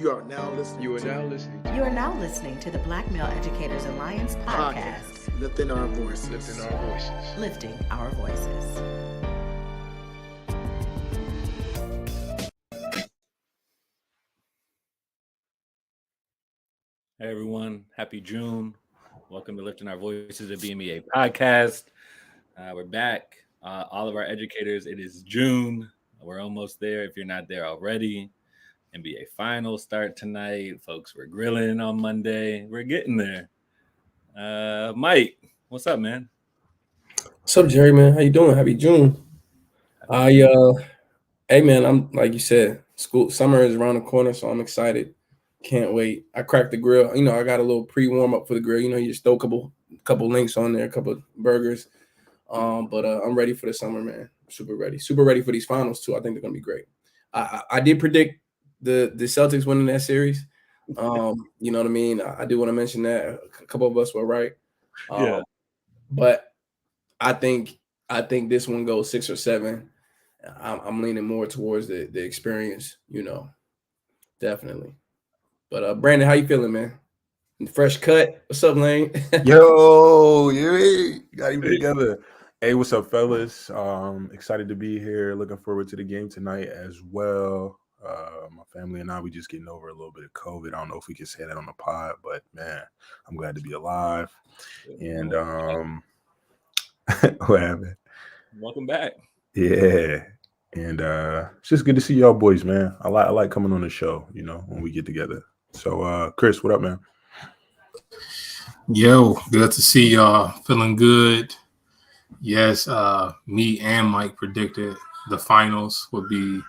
You are now listening to the Black Male Educators Alliance podcast. Lifting our voices. Lifting our voices. Hey everyone, happy June. Welcome to Lifting Our Voices, the BMEA Podcast. We're back. All of our educators, it is June. We're almost there if you're not there already. NBA Finals start tonight. Folks, we're grilling on Monday. We're getting there. Mike, what's up, man? What's up, Jerry, man? How you doing? Happy June. Hey, man, I'm like you said, summer is around the corner, so I'm excited. Can't wait. I cracked the grill. I got a little pre-warm up for the grill. You just throw a couple links on there, a couple burgers. But I'm ready for the summer, man. Super ready for these finals too. I think they're gonna be great. I did predict the Celtics winning that series. You know what I mean? I do want to mention that a couple of us were right. But I think this one goes 6 or 7. I'm leaning more towards the experience, definitely. But Brandon, how you feeling, man? Fresh cut. What's up, Lane? Yo, you got him together. Hey, what's up, fellas? Excited to be here. Looking forward to the game tonight as well. My family and I, we just getting over a little bit of COVID. I don't know if we can say that on the pod, but man, I'm glad to be alive. And what happened? Welcome back. Yeah. And it's just good to see y'all boys, man. I like coming on the show, when we get together. So Chris, what up, man? Yo, good to see y'all. Feeling good. Yes, me and Mike predicted the finals would be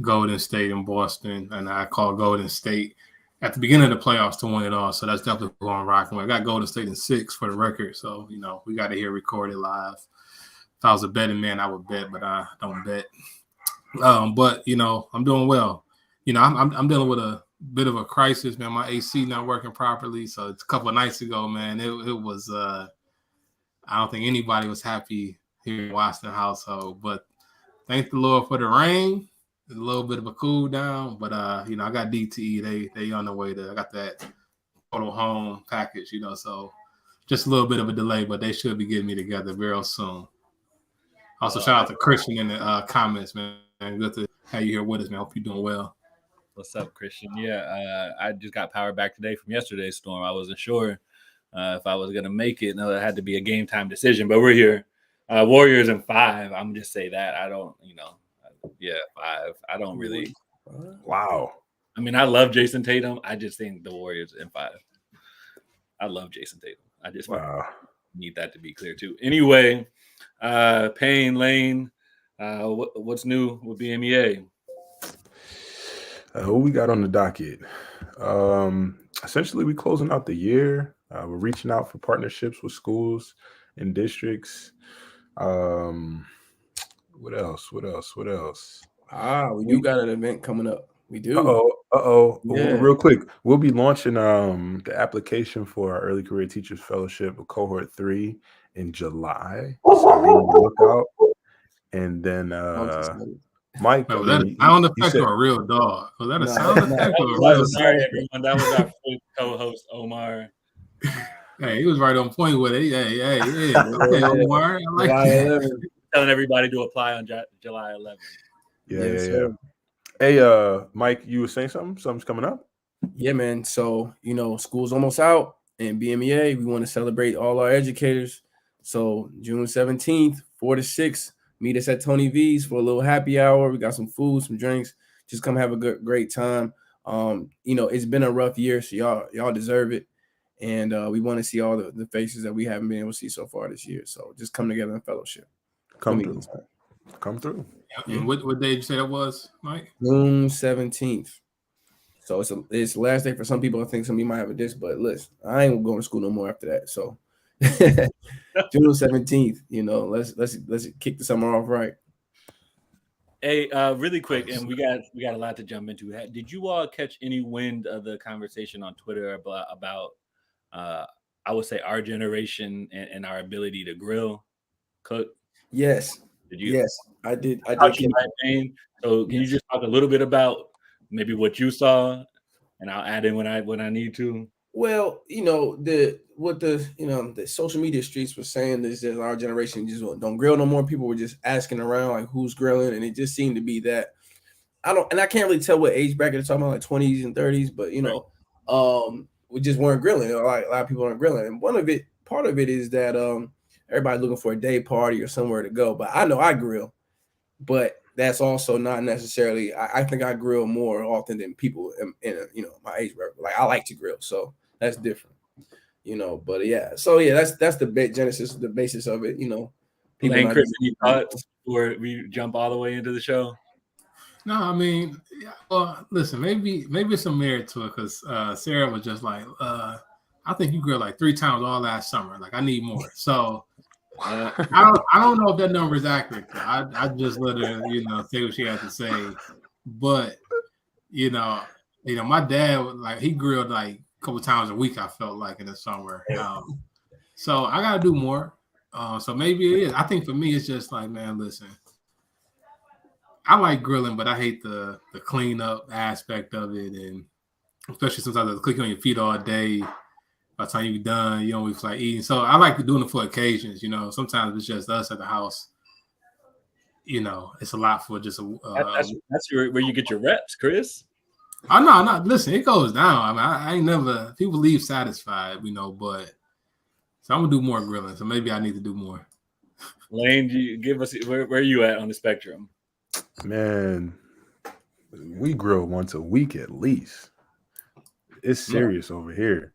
Golden State and Boston, and I call Golden State at the beginning of the playoffs to win it all. So that's definitely going rocking. I got Golden State in 6 for the record, so we got to hear recorded live. If I was a betting man, I would bet, but I don't bet. But I'm doing well. I'm dealing with a bit of a crisis, man. My AC not working properly, so it's a couple of nights ago, man. It was. I don't think anybody was happy here in Washington household, but thank the Lord for the rain. A little bit of a cool down, but I got DTE. They on the way to. I got that total home package, so just a little bit of a delay, but they should be getting me together real soon. Also, shout out to Christian in the comments, man. Good to have you here with us, man. Hope you're doing well. What's up, Christian? Yeah, I just got power back today from yesterday's storm. I wasn't sure if I was going to make it. No, it had to be a game time decision, but we're here. Warriors in 5. I'm just say that. I don't, 5. I don't really. Wow. I mean, I love Jason Tatum. I just think the Warriors in 5. I love Jason Tatum. I just need that to be clear too. Anyway, Payne, Lane, what's new with BMEA? What we got on the docket? Essentially, we closing out the year. We're reaching out for partnerships with schools and districts. What else? We do got an event coming up. We do. Yeah. Real quick, we'll be launching the application for our Early Career Teachers Fellowship of Cohort 3 in July. So be on the lookout. And then Mike, was that a sound effect or a real dog? Was that a sound effect or a real dog? Sorry, everyone. That was our first co-host, Omar. Hey, he was right on point with it. Yeah. Okay, Omar. I like that. Telling everybody to apply on July 11th. Yeah. Hey, Mike, you were saying something? Something's coming up? Yeah, man. So, school's almost out, and BMEA, we want to celebrate all our educators. So, June 17th, 4 to 6, meet us at Tony V's for a little happy hour. We got some food, some drinks. Just come have a great time. It's been a rough year, so y'all deserve it. And we want to see all the faces that we haven't been able to see so far this year. So just come together in fellowship. Come through. Yeah. And what day did you say that was, Mike? June 17th. So it's the last day for some people. I think some of you might have a disc, but listen, I ain't going to school no more after that. So June 17th, let's kick the summer off right. Hey, really quick, and we got a lot to jump into. Did you all catch any wind of the conversation on Twitter about I would say our generation and our ability to grill, cook? Yes. Did you? Yes, I did. So can you just talk a little bit about maybe what you saw and I'll add in when I need to. Well, the social media streets were saying is that our generation just don't grill no more. People were just asking around like who's grilling, and it just seemed to be that I can't really tell what age bracket they're talking about, like 20s and 30s, but we just weren't grilling. Like a lot of people aren't grilling, and part of it is that everybody's looking for a day party or somewhere to go. But I know I grill, but that's also not necessarily. I think I grill more often than people in my age bracket. Like I like to grill, so that's different, But yeah, so yeah, that's the the basis of it, People. And Chris, any thoughts before we jump all the way into the show? No, I mean, well, listen, maybe it's some merit to it because Sarah was just like, I think you grilled like 3 times all last summer. Like, I need more. So I don't know if that number is accurate. I just let her, say what she had to say. But my dad, like, he grilled like a couple times a week. I felt like in the summer. So I gotta do more. So maybe it is. I think for me, it's just like, man, listen. I like grilling, but I hate the cleanup aspect of it, and especially sometimes I click on your feet all day. By the time you're done, you don't feel like eating. So I like doing it for occasions. Sometimes it's just us at the house. It's a lot for just a. That's where you get your reps, Chris. Oh no! Listen, it goes down. I mean, I ain't never. People leave satisfied, but so I'm gonna do more grilling. So maybe I need to do more. Lane, you give us where are you at on the spectrum? Man, we grill once a week at least. It's serious over here.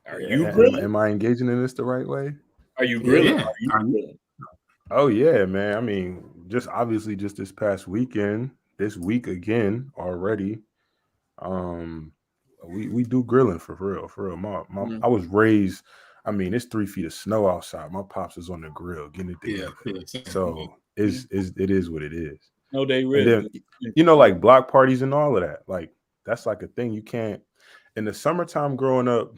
Are you grilling? Am I engaging in this the right way? Are you grilling? Yeah. Are you grilling? Oh yeah, man. I mean, just this past weekend, this week again already. We do grilling for real. I was raised. I mean, it's 3 feet of snow outside. My pops is on the grill getting it together. Yeah. So it is what it is. No, they really. Like block parties and all of that. Like that's like a thing you can't. In the summertime, growing up,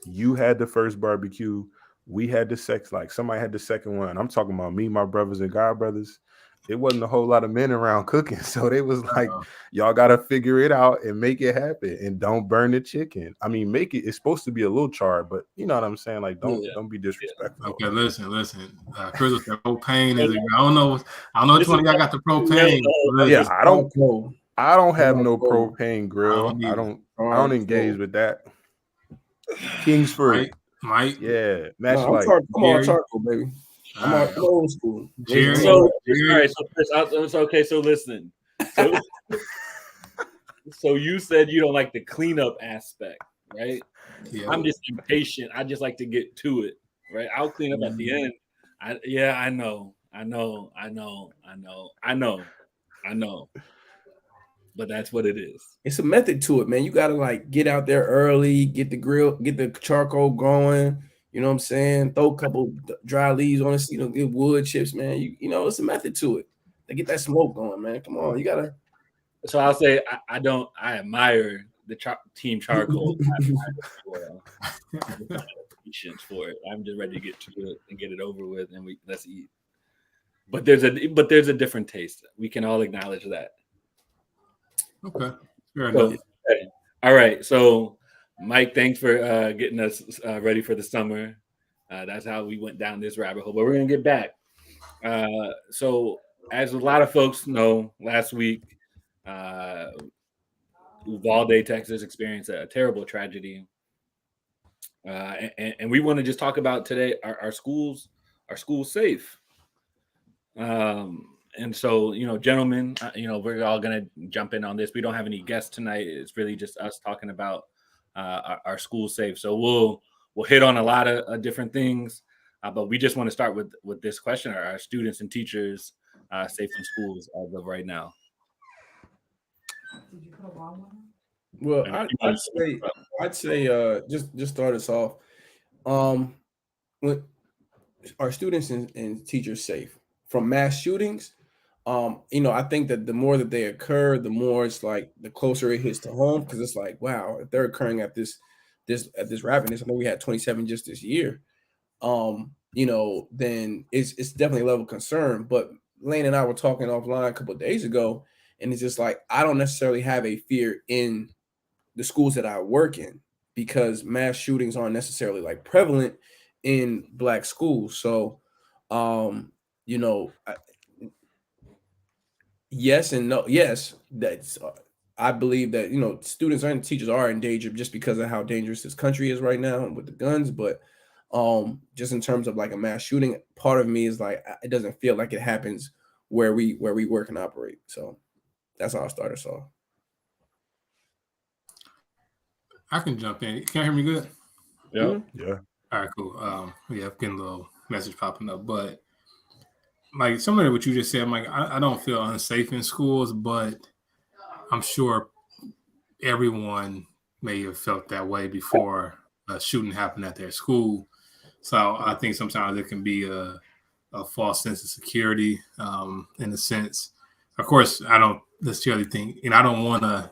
you had the first barbecue. We had somebody had the second one. I'm talking about me, my brothers and god brothers. It wasn't a whole lot of men around cooking, so they was like, y'all got to figure it out and make it happen, and don't burn the chicken. I mean, make it. It's supposed to be a little charred, but you know what I'm saying. Like, don't be disrespectful. Okay, listen. Chris, the propane is. I don't know which one of y'all got the propane. Yeah, I don't have no propane grill. I don't engage with that. Kingsford, Mike. Yeah, match light. Come on, charcoal, baby. I'm old school. Jerry. So Chris, okay. So listen. So you said you don't like the cleanup aspect, right? Yeah. I'm just impatient. I just like to get to it, right? I'll clean up at the end. I know. But that's what it is. It's a method to it, man. You gotta like get out there early, get the grill, get the charcoal going. You know what I'm saying? Throw a couple dry leaves on it, get wood chips, man. It's a method to it. To get that smoke going, man. Come on, you gotta. So I'll say I admire the team charcoal. Patience for it. I'm just ready to get to it and get it over with, and let's eat. But there's a different taste. We can all acknowledge that. Okay, fair enough. All right, so Mike, thanks for getting us ready for the summer. That's how we went down this rabbit hole, but we're gonna get back. So as a lot of folks know, last week, Uvalde, Texas experienced a terrible tragedy. And we want to just talk about today, are schools safe? And so, gentlemen, we're all going to jump in on this. We don't have any guests tonight. It's really just us talking about our school safe. So we'll hit on a lot of different things, but we just want to start with this question: are our students and teachers safe in schools as of right now? Did you put a wrong one? Well, I'd say just start us off. When are students and teachers safe from mass shootings? I think that the more that they occur, the more it's like the closer it hits to home, because it's like, wow, if they're occurring at this rapidness, I know we had 27 just this year. Then it's definitely a level of concern. But Lane and I were talking offline a couple of days ago, and it's just like I don't necessarily have a fear in the schools that I work in, because mass shootings aren't necessarily like prevalent in Black schools. So, you know, yes and no. Yes, that's. I believe that, you know, students and teachers are in danger just because of how dangerous this country is right now with the guns. But just in terms of like a mass shooting, part of me is like, it doesn't feel like it happens where we work and operate. So that's how I started. So I can jump in. Can you hear me good? Yeah. Yeah. All right, cool. Yeah, I'm getting a little message popping up, but like similar to what you just said, I'm like, I don't feel unsafe in schools, but I'm sure everyone may have felt that way before a shooting happened at their school. So I think sometimes it can be a false sense of security, in a sense. Of course, I don't necessarily think, and I don't want to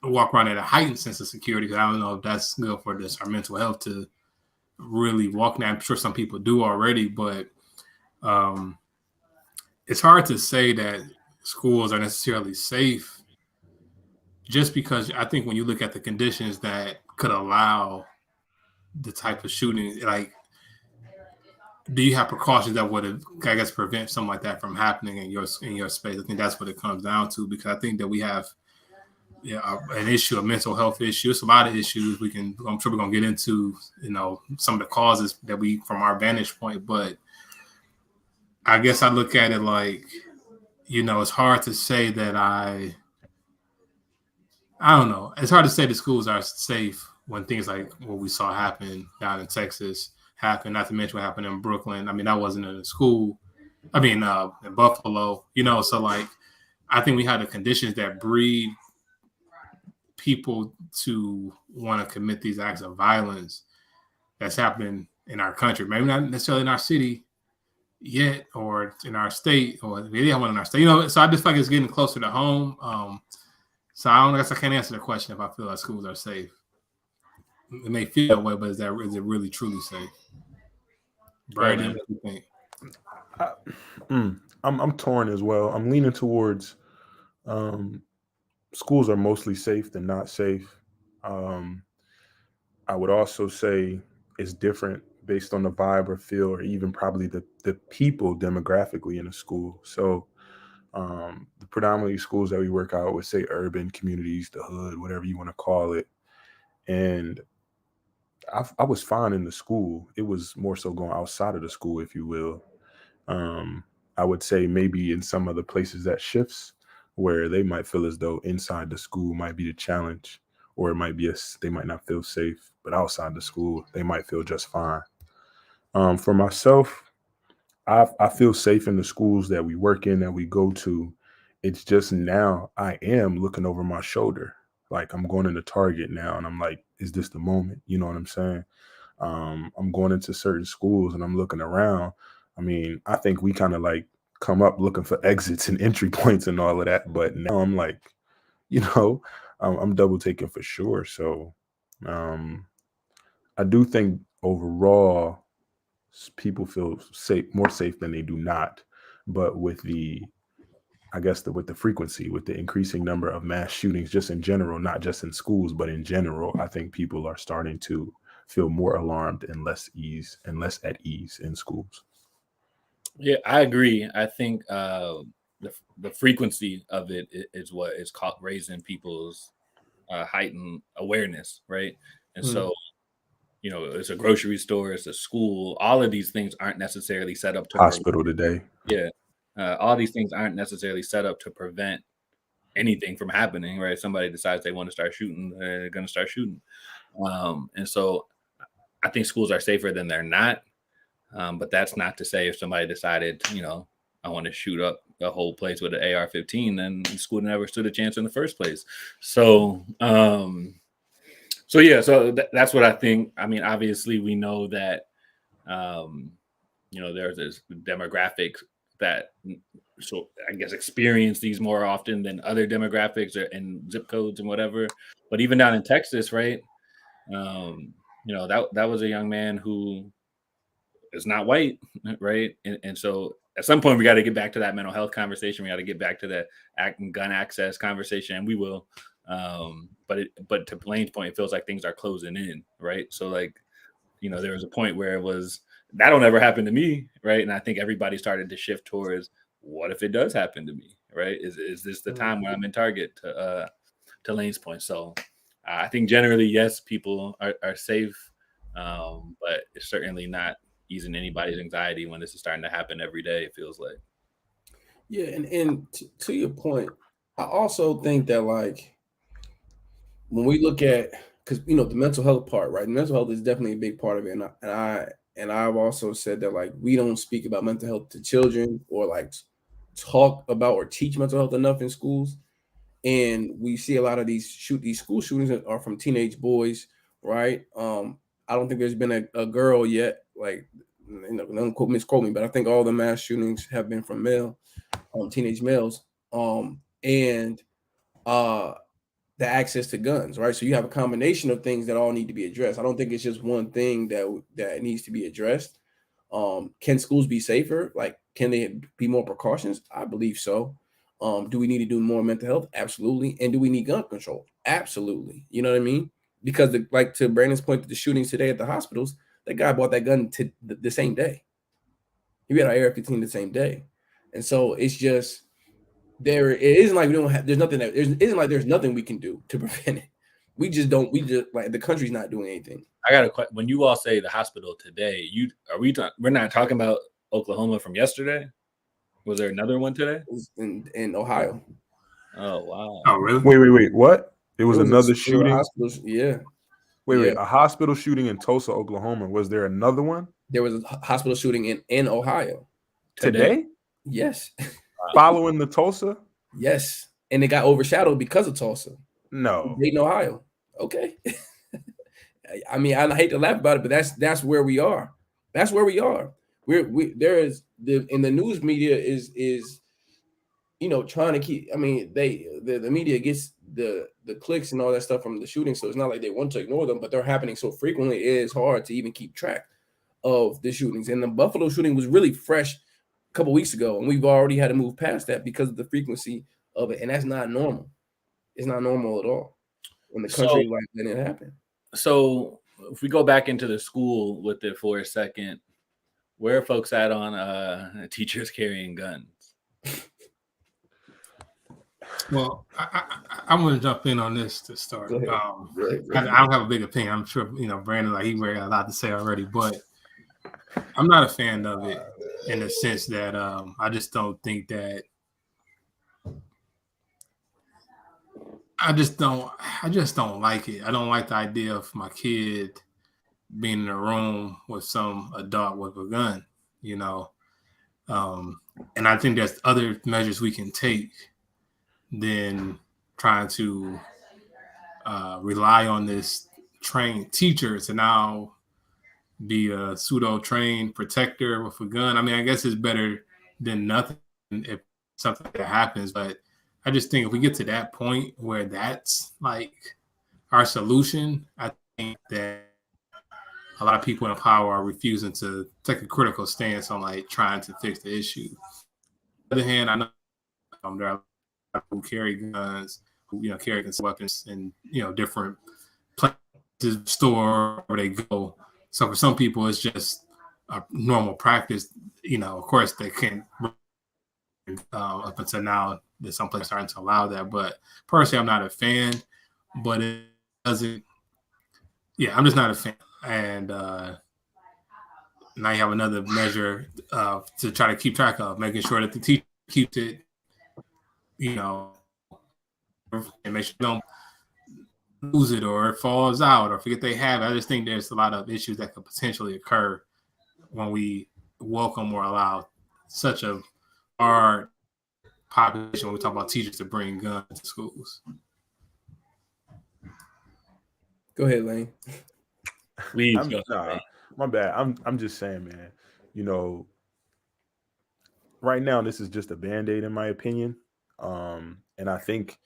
walk around at a heightened sense of security, because I don't know if that's good for our mental health to really walk now. I'm sure some people do already, but it's hard to say that schools are necessarily safe, just because I think when you look at the conditions that could allow the type of shooting, like, do you have precautions that would, I guess, prevent something like that from happening in your space? I think that's what it comes down to, because I think that we have an issue, a mental health issue. It's a lot of issues I'm sure we're gonna get into, you know, some of the causes that we, from our vantage point. But I guess I look at it like, you know, it's hard to say that I don't know. It's hard to say the schools are safe when things like what we saw happen down in Texas happen, not to mention what happened in Brooklyn. I mean, that wasn't in a school. I mean, in Buffalo, you know, so like, I think we had the conditions that breed people to want to commit these acts of violence that's happening in our country. Maybe not necessarily in our city yet, or in our state, or maybe one in our state. You know, so I just feel like it's getting closer to home. So I guess I can't answer the question if I feel like schools are safe. It may feel that way, but is it really truly safe? Brandon, what do you think? I'm torn as well. I'm leaning towards schools are mostly safe than not safe. I would also say it's different based on the vibe or feel, or even probably the people demographically in a school. So the predominantly schools that we work out would say urban communities, the hood, whatever you want to call it. And I was fine in the school. It was more so going outside of the school, if you will. I would say maybe in some other places that shifts, where they might feel as though inside the school might be the challenge, or it might be they might not feel safe, but outside the school, they might feel just fine. For myself, I feel safe in the schools that we work in, that we go to. It's just now I am looking over my shoulder. Like, I'm going into Target now and I'm like, is this the moment? You know what I'm saying? I'm going into certain schools and I'm looking around. I mean, I think we kind of like come up looking for exits and entry points and all of that. But now I'm like, you know, I'm double taking for sure. So I do think overall people feel safe, more safe than they do not. But with the frequency, with the increasing number of mass shootings, just in general, not just in schools, but in general, I think people are starting to feel more alarmed and less at ease in schools. Yeah, I agree. I think the frequency of it is what is called raising people's heightened awareness, right? And so, you know, it's a grocery store, it's a school. All of these things aren't necessarily set up to hospital today. Yeah, all these things aren't necessarily set up to prevent anything from happening, right? Somebody decides they want to start shooting, they're going to start shooting. And so I think schools are safer than they're not. But that's not to say if somebody decided, you know, I want to shoot up the whole place with an AR-15, then the school never stood a chance in the first place. So, so that's what I think. I mean, obviously we know that, you know, there's this demographic that, so I guess, experience these more often than other demographics and zip codes and whatever. But even down in Texas, right? You know, that was a young man who is not white, right? And so at some point we got to get back to that mental health conversation. We got to get back to the gun access conversation, and we will. But to Blaine's point, it feels like things are closing in, right? So like, there was a point where it was, that'll never happen to me, right? And I think everybody started to shift towards, what if it does happen to me, right? Is this the time when I'm in target, to Lane's point? So I think generally, yes, people are safe, but it's certainly not easing anybody's anxiety when this is starting to happen every day, it feels like. Yeah, and to your point, I also think that like when we look at, because the mental health part, right? Mental health is definitely a big part of it, and I've also said that like we don't speak about mental health to children or like talk about or teach mental health enough in schools, and we see a lot of these school shootings are from teenage boys, right? I don't think there's been a girl yet, like don't misquote me, but I think all the mass shootings have been from teenage males, and the access to guns, right? So you have a combination of things that all need to be addressed. I don't think it's just one thing that needs to be addressed. Can schools be safer? Like, can they be more precautions? I believe so. Do we need to do more mental health? Absolutely. And do we need gun control? Absolutely. You know what I mean? Because like to Brandon's point, the shootings today at the hospitals, that guy bought that gun to the same day. He had an AR-15 the same day. And so it's just, it isn't like we don't have, there's nothing we can do to prevent it. We just like the country's not doing anything. I got a question. When you all say the hospital today, we're not talking about Oklahoma from yesterday? Was there another one today? It was in Ohio. Oh, wow. Oh, really? Wait. What? It was another shooting? Yeah. Wait, a hospital shooting in Tulsa, Oklahoma. Was there another one? There was a hospital shooting in Ohio. Today? Yes. Following the Tulsa? Yes. And it got overshadowed because of Tulsa. No. Dayton, Ohio. Okay. I mean, I hate to laugh about it, but that's where we are. That's where we are. There is the news media is trying to keep. I mean, the media gets the clicks and all that stuff from the shooting, so it's not like they want to ignore them, but they're happening so frequently. It is hard to even keep track of the shootings. And the Buffalo shooting was really fresh a couple weeks ago, and we've already had to move past that because of the frequency of it, and that's not normal. It's not normal at all when the country like letting it happen. So if we go back into the school with it for a second, where are folks at on teachers carrying guns? Well, I'm going to jump in on this to start. Go ahead. I don't have a big opinion. I'm sure Brandon, like, he really got a lot to say already, but I'm not a fan of it in the sense that I just don't think that. I just don't like it. I don't like the idea of my kid being in a room with some adult with a gun, and I think there's other measures we can take than trying to rely on this trained teacher to now be a pseudo-trained protector with a gun. I mean, I guess it's better than nothing if something that happens, but I just think if we get to that point where that's like our solution, I think that a lot of people in power are refusing to take a critical stance on like trying to fix the issue. On the other hand, I know there are people who carry guns, who carry weapons in different places, store where they go. So for some people, it's just a normal practice. Of course, they can't. Up until now, there's some places starting to allow that, but personally, I'm not a fan. But it doesn't. Yeah, I'm just not a fan. And now you have another measure to try to keep track of, making sure that the teacher keeps it, and make sure you don't lose it or it falls out or forget they have it. I just think there's a lot of issues that could potentially occur when we welcome or allow such a hard population when we talk about teachers to bring guns to schools. Go ahead, Lane. Please. My bad. I'm just saying, man, right now this is just a Band-Aid in my opinion. And I think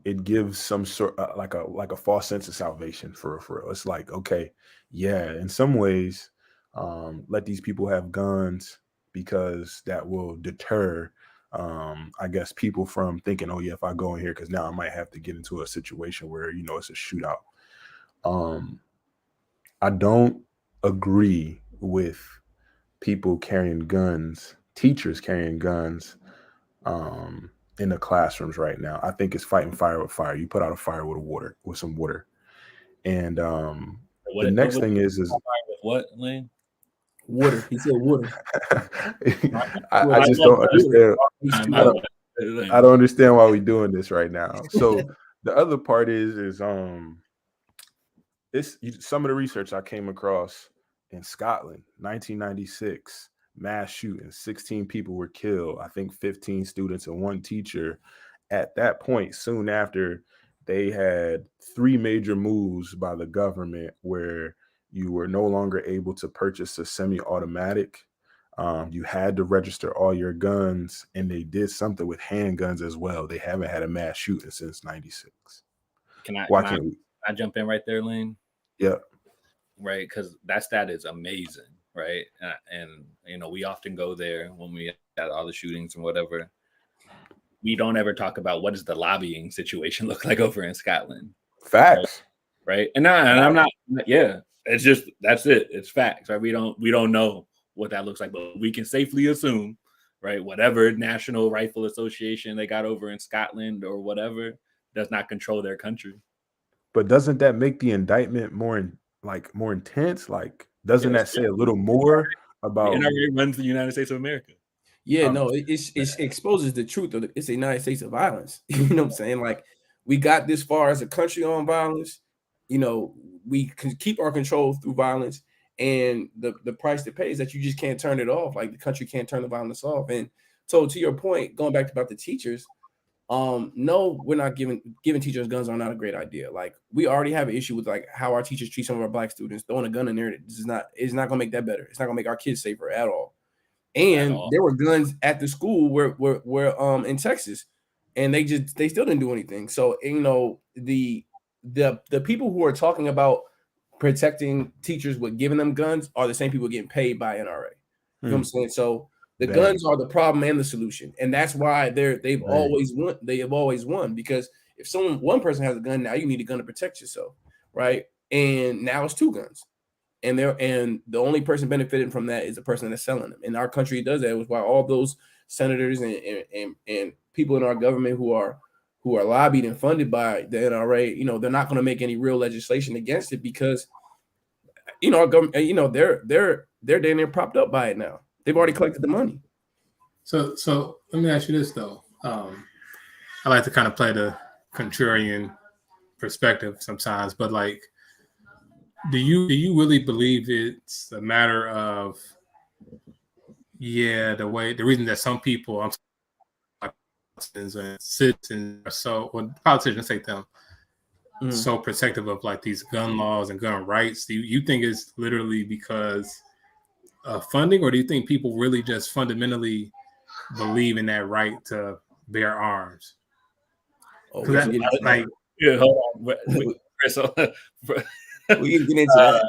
it gives some sort like a false sense of salvation for real. It's like, okay, yeah, in some ways, let these people have guns because that will deter I guess people from thinking, oh yeah, if I go in here, because now I might have to get into a situation where, you know, it's a shootout. I don't agree with people carrying guns, teachers carrying guns in the classrooms right now. I think it's fighting fire with fire. You put out a fire with some water. And the next thing is with what, Lane? Water. He said water. I just don't understand. I don't understand why we're doing this right now. So the other part is some of the research I came across in Scotland, 1996, mass shooting, 16 people were killed. I think 15 students and 1 teacher. At that point, soon after, they had 3 major moves by the government where you were no longer able to purchase a semi-automatic. You had to register all your guns, and they did something with handguns as well. They haven't had a mass shooting since 96. Can I jump in right there, Lane? Yeah. Right, because that stat is amazing, right? And you know, we often go there when we had all the shootings and whatever. We don't ever talk about what does the lobbying situation look like over in Scotland. Facts. Right. And I'm not, yeah, it's just, that's it. It's facts, right? We don't know what that looks like, but we can safely assume, right, whatever National Rifle Association they got over in Scotland or whatever does not control their country. But doesn't that make the indictment more intense? Like, doesn't that say a little more about the NRA runs the United States of America? Yeah, no, it exposes the truth of it's the United States of violence. You know what I'm saying? Like, we got this far as a country on violence. You know, we can keep our control through violence, and the price to pay is that you just can't turn it off. Like, the country can't turn the violence off. And so, to your point, going back about the teachers, no, we're not giving teachers guns are not a great idea. Like, we already have an issue with like how our teachers treat some of our Black students. Throwing a gun in there is not gonna make that better. It's not gonna make our kids safer at all. And there were guns at the school where in Texas, and they still didn't do anything. So, you know, the people who are talking about protecting teachers with giving them guns are the same people getting paid by NRA. You know what I'm saying? So the guns are the problem and the solution, and that's why they've always won. They have always won, because if one person has a gun, now you need a gun to protect yourself, right? And now it's 2 guns. And the only person benefiting from that is the person that's selling them. And our country does that, which is why all those senators and people in our government who are lobbied and funded by the NRA, you know, they're not going to make any real legislation against it, because, you know, our government, you know, they're damn near propped up by it now. They've already collected the money. So let me ask you this though. I like to kind of play the contrarian perspective sometimes, but like, do you really believe it's a matter of the reason that some people, citizens are so, well, politicians take them so protective of like these gun laws and gun rights? Do you think it's literally because of funding, or do you think people really just fundamentally believe in that right to bear arms? Hold on. Chris, we can get into that.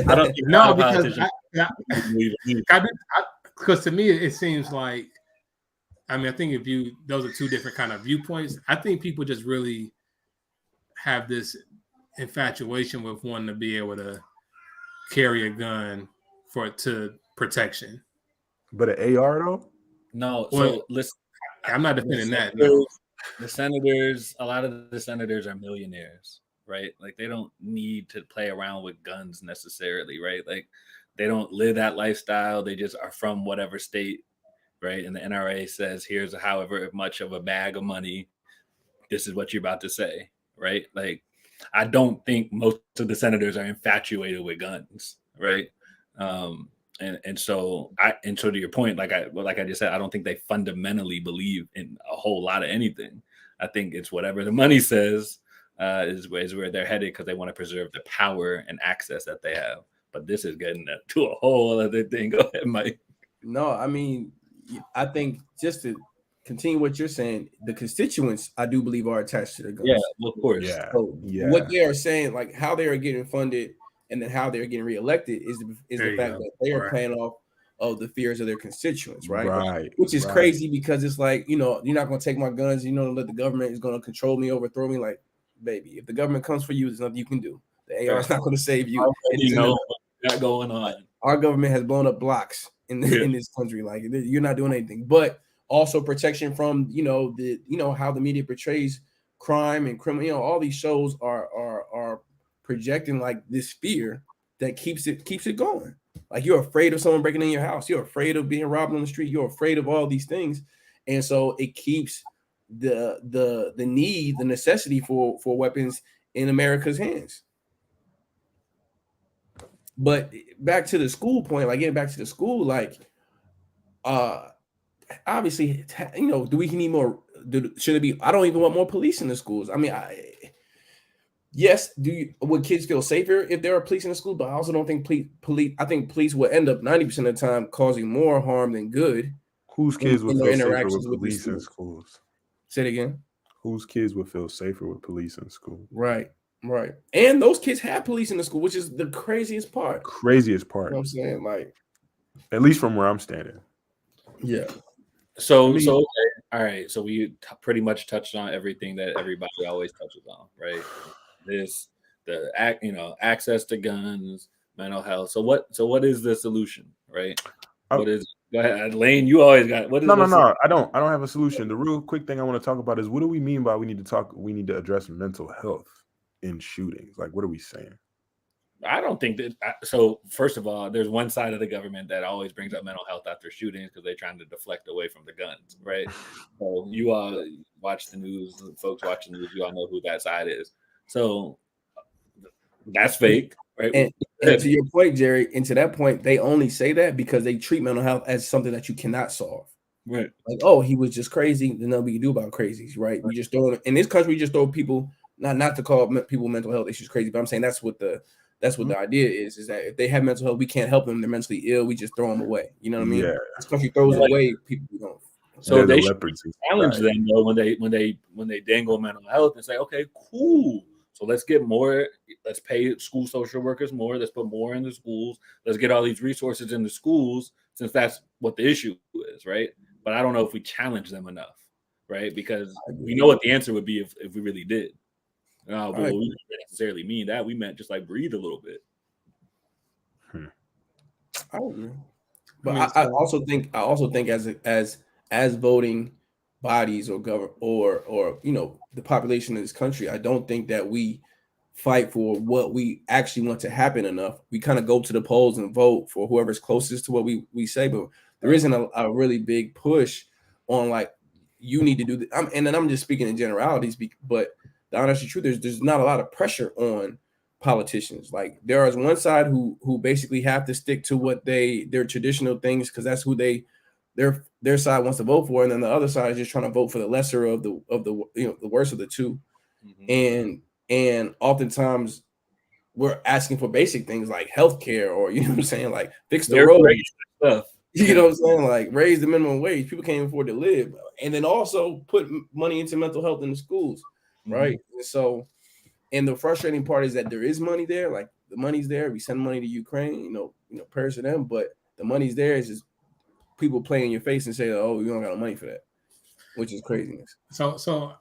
I don't think no, because to me it seems like, I mean, I think those are 2 different kind of viewpoints. I think people just really have this infatuation with wanting to be able to carry a gun to protection. But an AR though? No. So listen, I'm not defending that. No. The senators, a lot of the senators are millionaires, right? Like, they don't need to play around with guns necessarily, right? Like, they don't live that lifestyle. They just are from whatever state, right? And the NRA says, here's however much of a bag of money. This is what you're about to say, right? Like, I don't think most of the senators are infatuated with guns, right? And so to your point, like I just said, I don't think they fundamentally believe in a whole lot of anything. I think it's whatever the money says is where they're headed, because they want to preserve the power and access that they have. But this is getting to a whole other thing. Go ahead, Mike. No, I mean, I think just to continue what you're saying, the constituents, I do believe, are attached to the guns. Yeah, well, of course. Yeah. So what they are saying, like how they are getting funded and then how they're getting reelected, is the fact that they are paying off of the fears of their constituents, right? Right. Which is right. crazy because it's like, you're not going to take my guns, let the government is going to control me, overthrow me. Like, baby, if the government comes for you, there's nothing you can do. The AR is not going to save you. What's got going on. Our government has blown up blocks in this country. Like, you're not doing anything, but also protection from, how the media portrays crime and criminal. All these shows are projecting like this fear that keeps it going. Like, you're afraid of someone breaking in your house. You're afraid of being robbed on the street. You're afraid of all these things. And so it keeps the necessity for weapons in America's hands. But back to the school point, like getting back to the school, like, obviously, do we need more? Should it be? I don't even want more police in the schools. I mean, yes, would kids feel safer if there are police in the school? But I also don't think police. I think police will end up 90% of the time causing more harm than good. Whose kids would feel safer with police in schools? Say it again. Whose kids would feel safer with police in school? Right. And those kids have police in the school, which is the craziest part. You know what I'm saying? Like, at least from where I'm standing. Yeah. So okay. All right. So we pretty much touched on everything that everybody always touches on, right? Access to guns, mental health. So what is the solution, right? Go ahead, Lane. You always got what is no. I don't have a solution. The real quick thing I want to talk about is, what do we mean by we need to address mental health in shootings? Like, what are we saying? I don't think that. So first of all, there's one side of the government that always brings up mental health after shootings because they're trying to deflect away from the guns, right? So you all watch the news, folks watching the news, you all know who that side is. So that's fake, right? And to your point, Jerry, and to that point, they only say that because they treat mental health as something that you cannot solve. Right. Like, oh, he was just crazy. There's nothing we can do about crazies, right? We just throw in this country. We just throw people not to call people mental health issues crazy, but I'm saying that's what the idea is that if they have mental health, we can't help them. They're mentally ill. We just throw them away. You know what I mean? Yeah. This country throws away people who don't. So they should challenge them though when they dangle mental health and say, okay, cool. So let's get more. Let's pay school social workers more. Let's put more in the schools. Let's get all these resources in the schools, since that's what the issue is, right? But I don't know if we challenge them enough, right? Because we know what the answer would be if we really did. But we didn't necessarily mean that. We meant just like breathe a little bit. I don't know. But I also think as voting bodies or government or the population of this country, I don't think that we fight for what we actually want to happen enough. We kind of go to the polls and vote for whoever's closest to what we say, but there isn't a really big push on like, you need to do this. And then I'm just speaking in generalities, but the honest truth is there's not a lot of pressure on politicians. Like, there is one side who basically have to stick to what their traditional things, because that's who their side wants to vote for, and then the other side is just trying to vote for the lesser of the the worst of the two. Mm-hmm. And oftentimes we're asking for basic things like healthcare, or what I'm saying, like fix the road stuff. You know what I'm saying? Like raise the minimum wage. People can't afford to live, and then also put money into mental health in the schools, right? Mm-hmm. So, and the frustrating part is that there is money there. Like, the money's there. We send money to Ukraine, prayers to them, but the money's there. Is just people play in your face and say, "Oh, you don't got no money for that," which is craziness. So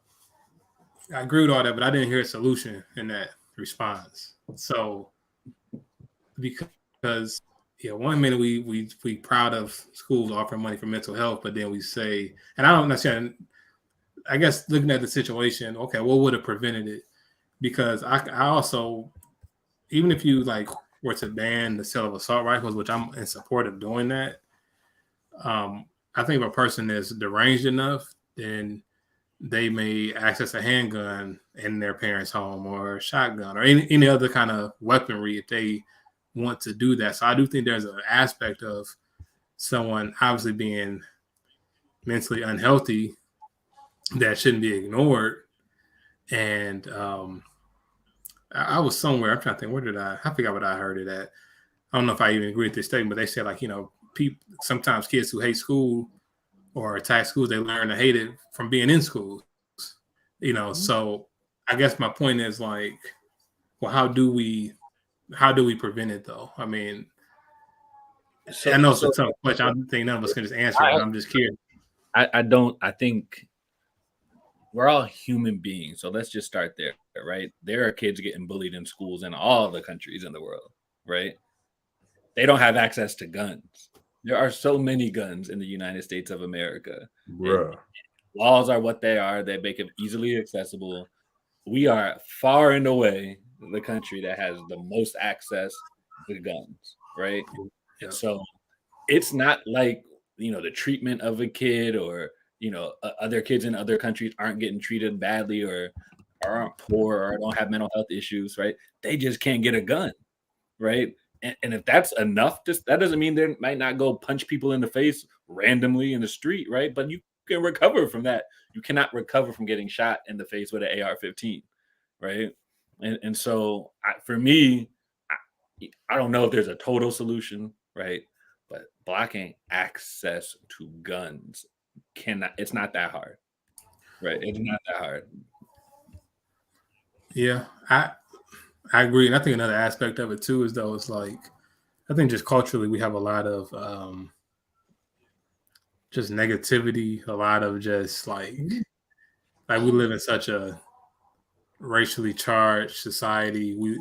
I agree with all that, but I didn't hear a solution in that response. So because one minute we proud of schools offering money for mental health, but then we say, and I don't understand. I guess looking at the situation, okay, what would have prevented it? Because I also, even if you were to ban the sale of assault rifles, which I'm in support of doing that, I think if a person is deranged enough, then they may access a handgun in their parents' home, or a shotgun, or any other kind of weaponry if they want to do that. So I do think there's an aspect of someone obviously being mentally unhealthy that shouldn't be ignored. And I was somewhere, I'm trying to think, I forgot what I heard it at. I don't know if I even agree with this statement, but they said sometimes kids who hate school or attack schools, they learn to hate it from being in schools. So I guess my point is well, how do we prevent it though? I mean, So, I know it's a tough question. I don't think none of us can just answer it, but I'm just curious. I think we're all human beings. So let's just start there, right? There are kids getting bullied in schools in all the countries in the world, right? They don't have access to guns. There are so many guns in the United States of America. Bruh. Laws are what they are. They make them easily accessible. We are far and away the country that has the most access to guns, right? Yeah. So it's not like, the treatment of a kid or, other kids in other countries aren't getting treated badly or aren't poor or don't have mental health issues, right? They just can't get a gun, right? And if that's enough, that doesn't mean they might not go punch people in the face randomly in the street, right? But you can recover from that. You cannot recover from getting shot in the face with an AR-15, right? And so for me, I don't know if there's a total solution, right? But blocking access to guns it's not that hard, right? It's not that hard. Yeah, I agree. And I think another aspect of it too is though, it's like, I think just culturally we have a lot of just negativity, a lot of just like we live in such a racially charged society. We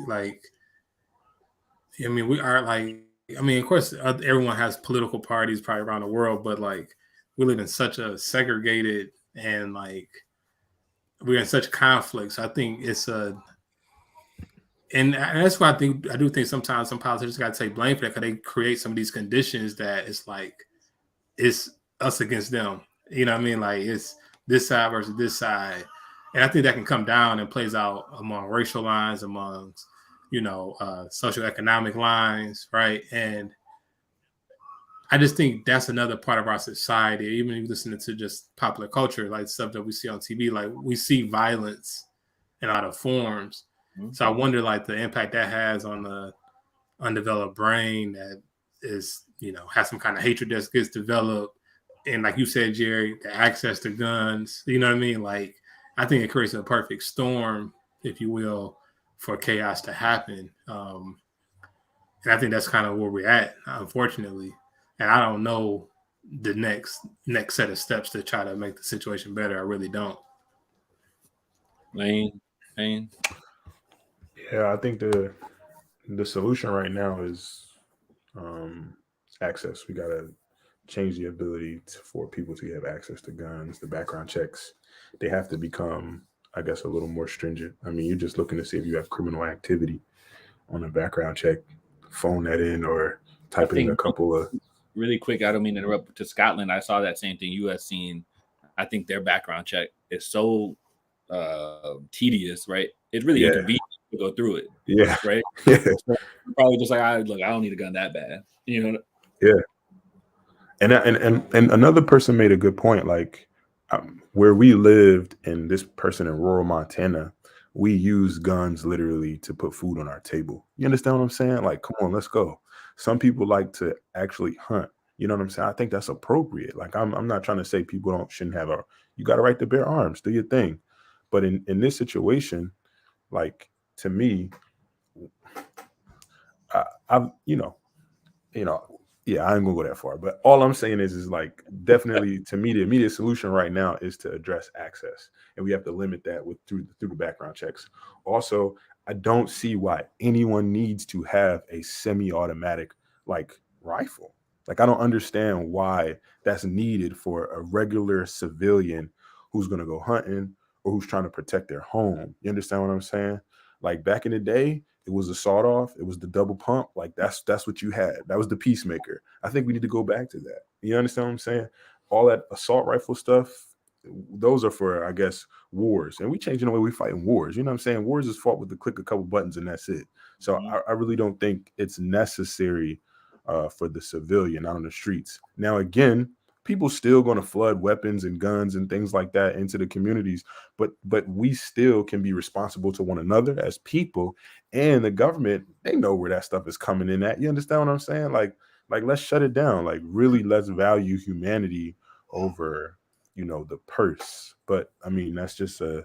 we are of course, everyone has political parties probably around the world, but like we live in such a segregated and like we're in such conflict. So I think it's and that's why I do think sometimes some politicians got to take blame for that because they create some of these conditions that it's like it's us against them. You know what I mean? Like it's this side versus this side. And I think that can come down and plays out among racial lines, amongst, socioeconomic lines, right? And I just think that's another part of our society. Even if you listen to just popular culture, like stuff that we see on TV, like we see violence in a lot of forms. Mm-hmm. So I wonder, like, the impact that has on the undeveloped brain that is, has some kind of hatred that gets developed. And like you said, Jerry, the access to guns, you know what I mean? Like, I think it creates a perfect storm, if you will, for chaos to happen. And I think that's kind of where we're at, unfortunately. And I don't know the next set of steps to try to make the situation better. I really don't. Lane. Yeah, I think the solution right now is access. We got to change the ability for people to have access to guns. The background checks, they have to become, I guess, a little more stringent. I mean, you're just looking to see if you have criminal activity on a background check, phone that in or type in a couple of... Really quick, I don't mean to interrupt. To Scotland, I saw that same thing you have seen. I think their background check is so tedious, right? It's really inconvenient to go through it. Yeah. Right? Yeah. So probably just like, I don't need a gun that bad. Yeah. And another person made a good point. Like where we lived, and this person in rural Montana, we use guns literally to put food on our table. You understand what I'm saying? Like, come on, let's go. Some people like to actually hunt. You know what I'm saying? I think that's appropriate. Like, I'm not trying to say people shouldn't have you got a right to bear arms, do your thing. But in this situation, like, to me, I ain't gonna go that far, but all I'm saying is like, definitely to me, the immediate solution right now is to address access, and we have to limit that through the background checks. Also, I don't see why anyone needs to have a semi-automatic like rifle. Like, I don't understand why that's needed for a regular civilian who's gonna go hunting or who's trying to protect their home. You understand what I'm saying? Like, back in the day, it was a sawed-off. It was the double pump. Like, that's what you had. That was the peacemaker. I think we need to go back to that. You understand what I'm saying? All that assault rifle stuff, those are for, I guess, wars. And we changing the way we fight in wars. You know what I'm saying? Wars is fought with the click a couple buttons and that's it. So I really don't think it's necessary for the civilian out on the streets. Now, again, people still going to flood weapons and guns and things like that into the communities, but we still can be responsible to one another as people, and the government, they know where that stuff is coming in at. You understand what I'm saying? Like let's shut it down. Like, really, let's value humanity over, the purse. But I mean, that's just a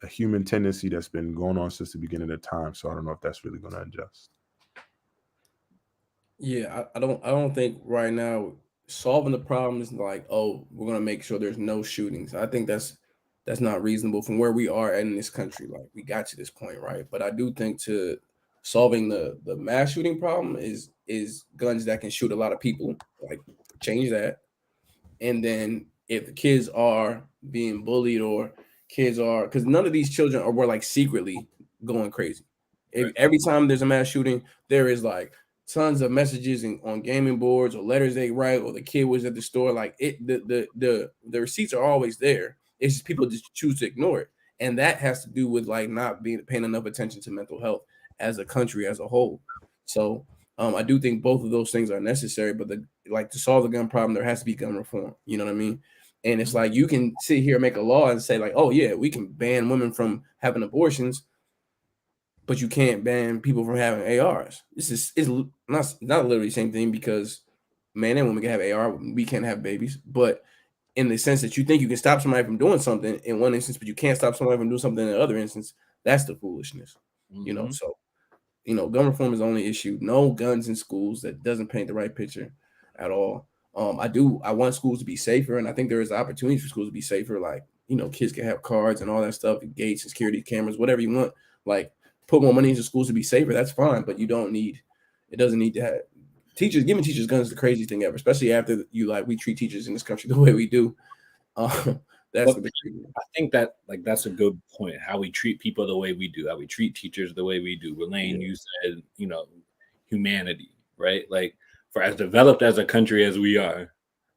human tendency that's been going on since the beginning of time. So I don't know if that's really going to adjust. Yeah, I don't think right now solving the problem is like, oh, we're gonna make sure there's no shootings. I think that's not reasonable from where we are in this country. Like we got to this point, right? But I do think to solving the mass shooting problem is guns that can shoot a lot of people. Like change that. And then if the kids are being bullied or kids are, because none of these children were like secretly going crazy. Right. Every time there's a mass shooting, there is like tons of messages on gaming boards or letters they write, or the kid was at the store. Like the receipts are always there. It's just people just choose to ignore it, and that has to do with like not being paying enough attention to mental health as a country as a whole. So I do think both of those things are necessary, but to solve the gun problem, there has to be gun reform. You know what I mean? And it's like you can sit here and make a law and say like, oh yeah, we can ban women from having abortions, but you can't ban people from having ARs. This is not literally the same thing because man and woman can have AR, we can't have babies, but in the sense that you think you can stop somebody from doing something in one instance, but you can't stop somebody from doing something in the other instance, that's the foolishness. You know, so gun reform is the only issue. No guns in schools. That doesn't paint the right picture at all. I want schools to be safer, and I think there is opportunities for schools to be safer. Like, kids can have cards and all that stuff, gates, security cameras, whatever you want. Like, put more money into schools to be safer. That's fine, but it doesn't need to have giving teachers guns is the craziest thing ever, especially after we treat teachers in this country the way we do. That's I think that that's a good point. How we treat people the way we do, how we treat teachers the way we do. Relaine, you said, humanity, right? Like for as developed as a country as we are,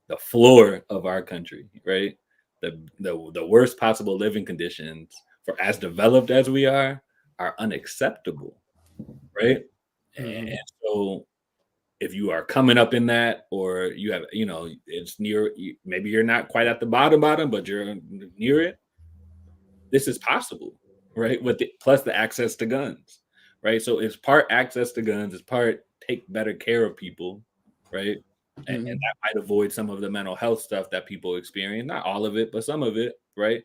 the floor of our country, right? The worst possible living conditions for as developed as we are unacceptable, right? And so if you are coming up in that, or you have, it's near, maybe you're not quite at the bottom, but you're near it. This is possible, right? Plus the access to guns, right? So it's part access to guns, it's part take better care of people, right? And that might avoid some of the mental health stuff that people experience. Not all of it, but some of it, right?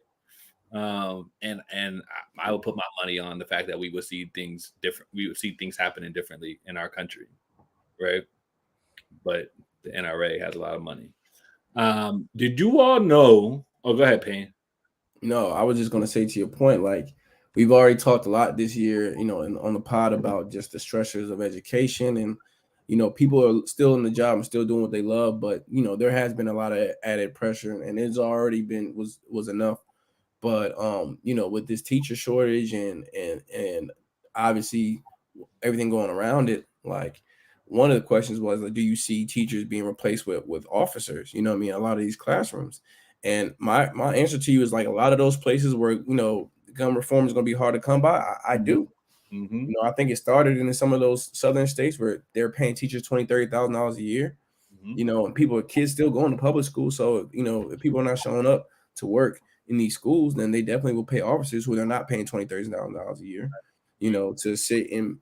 And I will put my money on the fact that we would see things different. We would see things happening differently in our country. Right, but the NRA has a lot of money. Did you all know? Oh, go ahead, Payne. No, I was just going to say to your point, like we've already talked a lot this year, on the pod about just the stressors of education, and people are still in the job and still doing what they love, but there has been a lot of added pressure, and it's already been was enough. But with this teacher shortage and obviously everything going around it, like. One of the questions was, like, do you see teachers being replaced with officers? You know what I mean? A lot of these classrooms. And my answer to you is like a lot of those places where, gun reform is going to be hard to come by. I do. I think it started in some of those southern states where they're paying teachers $20,000-$30,000 a year, and kids still going to public school. So, if people are not showing up to work in these schools, then they definitely will pay officers who they're not paying $20,000-$30,000 a year, to sit and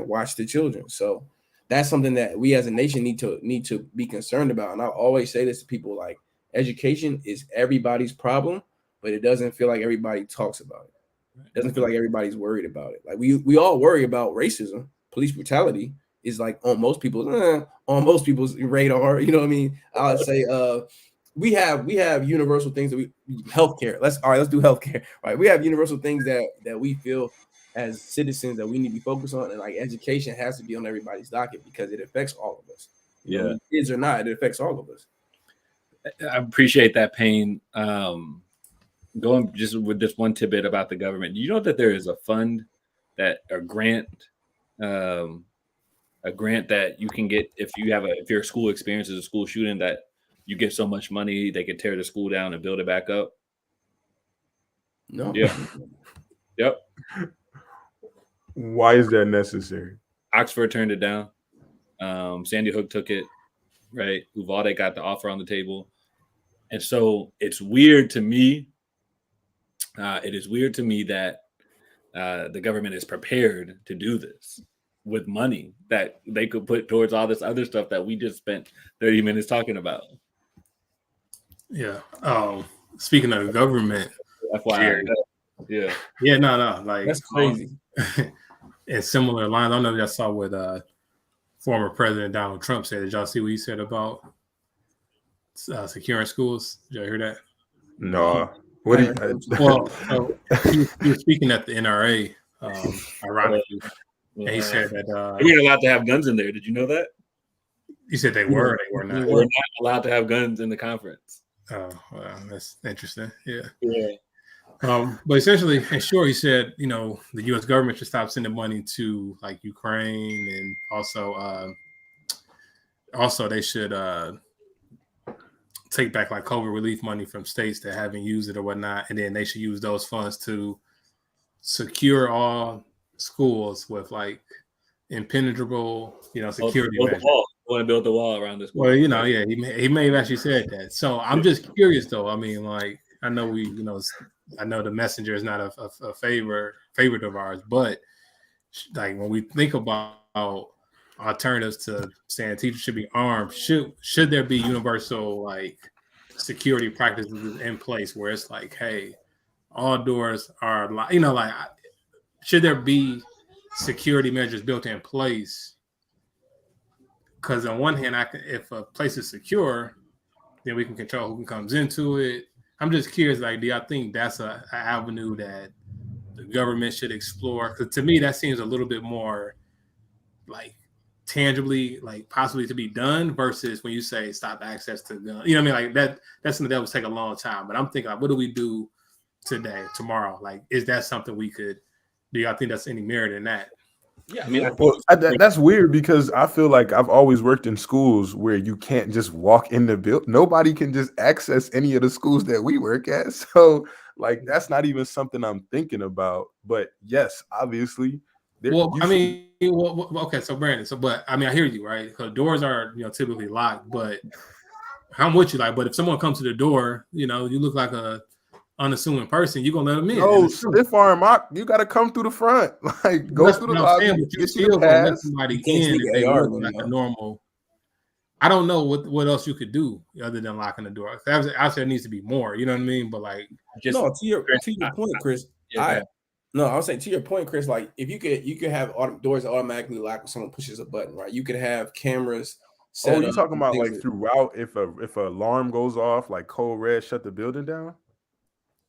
watch the children. So, that's something that we as a nation need to be concerned about. And I always say this to people, like education is everybody's problem, but it doesn't feel like everybody talks about it. It doesn't feel like everybody's worried about it. Like we all worry about racism, police brutality is like on most people's radar. You know what I mean? I would say we have universal things that healthcare. Let's do healthcare. Right. We have universal things that we feel as citizens that we need to be focused on, and like education has to be on everybody's docket because it affects all of us. Kids or not, it affects all of us. I appreciate that, Payne. Going just with this one tidbit about the government. Do you know that there is a fund a grant that you can get if your school experiences a school shooting, that you get so much money they can tear the school down and build it back up? No. Yeah. Yep. Why is that necessary? Oxford turned it down. Sandy Hook took it, right? Uvalde got the offer on the table. And so it's weird to me. It is weird to me that the government is prepared to do this with money that they could put towards all this other stuff that we just spent 30 minutes talking about. Yeah. Speaking of the government, FYI. Yeah. Yeah, no. Like that's crazy. In similar lines, I don't know if y'all saw what former President Donald Trump said. Did y'all see what he said about securing schools? Did y'all hear that? No. What do you? Well, so he was speaking at the NRA, ironically, and he said that we're allowed to have guns in there. Did you know that? He said they were not. We're not allowed to have guns in the conference. Oh, well, that's interesting. Yeah. Yeah. But essentially, and sure, he said, you know, the U.S. government should stop sending money to like Ukraine, and also they should take back like COVID relief money from states that haven't used it or whatnot, and then they should use those funds to secure all schools with like impenetrable, you know, security measures. Want to build the wall around this? Well, you know, yeah, he may have actually said that. So I'm just curious, though. I mean, like, I know the messenger is not a favorite of ours, but like when we think about alternatives to saying teachers should be armed, should there be universal like security practices in place where it's like, hey, all doors are like, you know, like, should there be security measures built in place? Because on one hand, if a place is secure, then we can control who comes into it. I'm just curious, like, do y'all think that's an avenue that the government should explore? Because to me, that seems a little bit more like tangibly, like possibly to be done versus when you say stop access to guns. You know what I mean? Like that's something that would take a long time. But I'm thinking, like, what do we do today, tomorrow? Like, is that something we could? Do y'all think that's any merit in that? Yeah, I mean, that's weird because I feel like I've always worked in schools where you can't just walk in the building. Nobody can just access any of the schools that we work at. So, like, that's not even something I'm thinking about. But yes, obviously. Okay, so Brandon, but I mean, I hear you, right? Because doors are, you know, typically locked. But I'm with you, like, but if someone comes to the door, you know, you look like a unassuming person, you're gonna let them in. No, stiff arm, you got to come through the front, like go through the lobby, get you the pass. Let somebody in if they look like a normal. I don't know what else you could do other than locking the door. I said there needs to be more. You know what I mean? But like, just no. To your point, Chris. I was saying to your point, Chris. Like, if you could have doors automatically lock when someone pushes a button, right? You could have cameras. Oh, you're talking about like throughout if an alarm goes off, like code red, shut the building down.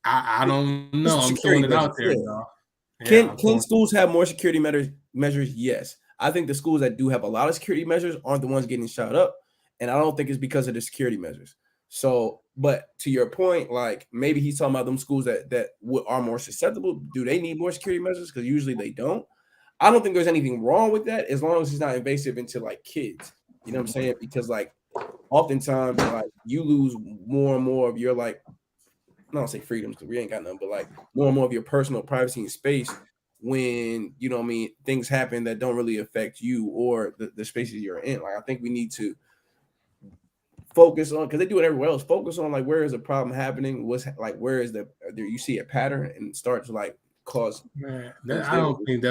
I don't know. I'm throwing it out there. Yeah, can schools have more security measures? Yes. I think the schools that do have a lot of security measures aren't the ones getting shot up. And I don't think it's because of the security measures. So, but to your point, like maybe he's talking about them schools that are more susceptible. Do they need more security measures? Because usually they don't. I don't think there's anything wrong with that as long as it's not invasive into like kids. You know what I'm saying? Because like oftentimes like you lose more and more of your like, I don't say freedoms because we ain't got none, but like more and more of your personal privacy and space when, you know what I mean, things happen that don't really affect you or the spaces you're in. Like, I think we need to focus on, because they do it everywhere else, focus on like where is the problem happening, what's like where is you see a pattern and start to like cause. Man, I don't think